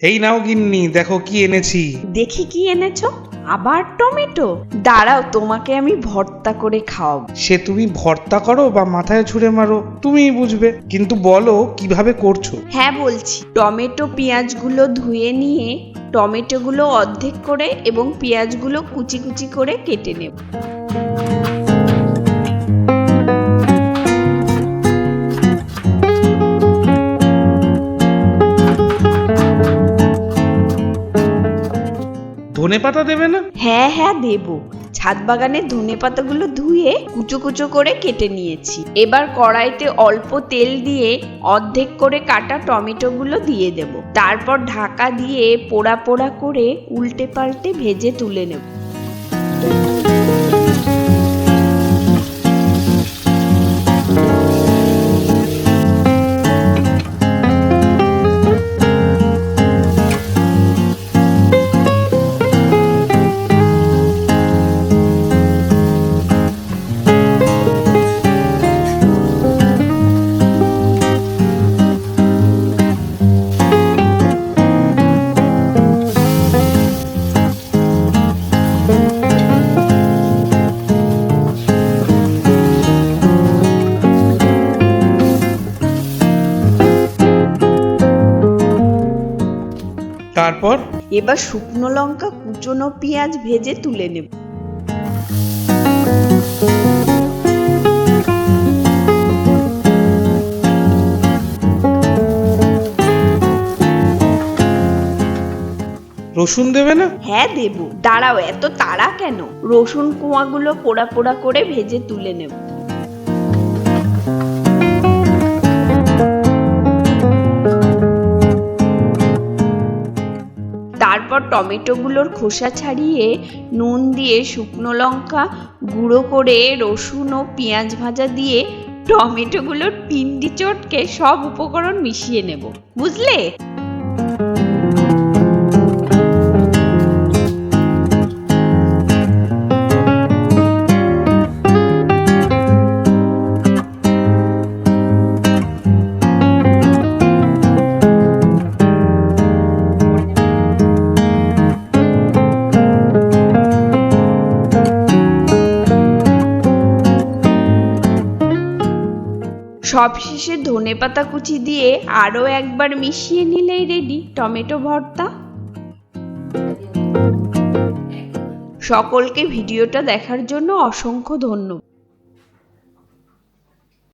এই নাও গিন্নি, দেখো কি এনেছি। দেখি কি এনেছো। আবার টমেটো? দাঁড়াও, তোমাকে আমি ভর্তা করে খাওয়াবো। সে তুমি ভর্তা করো বা মাথায় ছুঁড়ে মারো, তুমিই বুঝবে, কিন্তু বলো কিভাবে করছো। হ্যাঁ বলছি, টমেটো পেঁয়াজগুলো ধুয়ে নিয়ে টমেটোগুলো অর্ধেক করে এবং পেঁয়াজগুলো কুচি কুচি করে কেটে নেব। ধনেপাতা দেবে না? হ্যাঁ হ্যাঁ দেবো। ছাদ বাগানের ধনেপাতাগুলো ধুয়ে কুচো কুচো করে কেটে নিয়েছি। এবার কড়াইতে অল্প তেল দিয়ে অর্ধেক করে কাটা টমেটোগুলো দিয়ে দেব। তারপর ঢাকা দিয়ে পোড়া পোড়া করে উল্টে পাল্টে ভেজে তুলে নেব। তারপর এবার শুকনো লঙ্কা কুচনো পেঁয়াজ ভেজে তুলে নেব। রসুন দেবে না? হ্যাঁ দেব। দাঁড়াও, এত তাড়া কেন? রসুন কোয়াগুলো পোড়া পোড়া করে ভেজে তুলে নেব। তারপর টমেটোগুলোর খোসা ছাড়িয়ে নুন দিয়ে শুকনো লঙ্কা গুঁড়ো করে রসুন ও পেঁয়াজ ভাজা দিয়ে টমেটোগুলোর পিন্ডি চটকে সব উপকরণ মিশিয়ে নেব, বুঝলে? সবশেষে ধনেপাতা কুচি দিয়ে আরও একবার মিশিয়ে নিলেই রেডি টমেটো ভর্তা। সকলকে ভিডিওটা দেখার জন্য অসংখ্য ধন্যবাদ।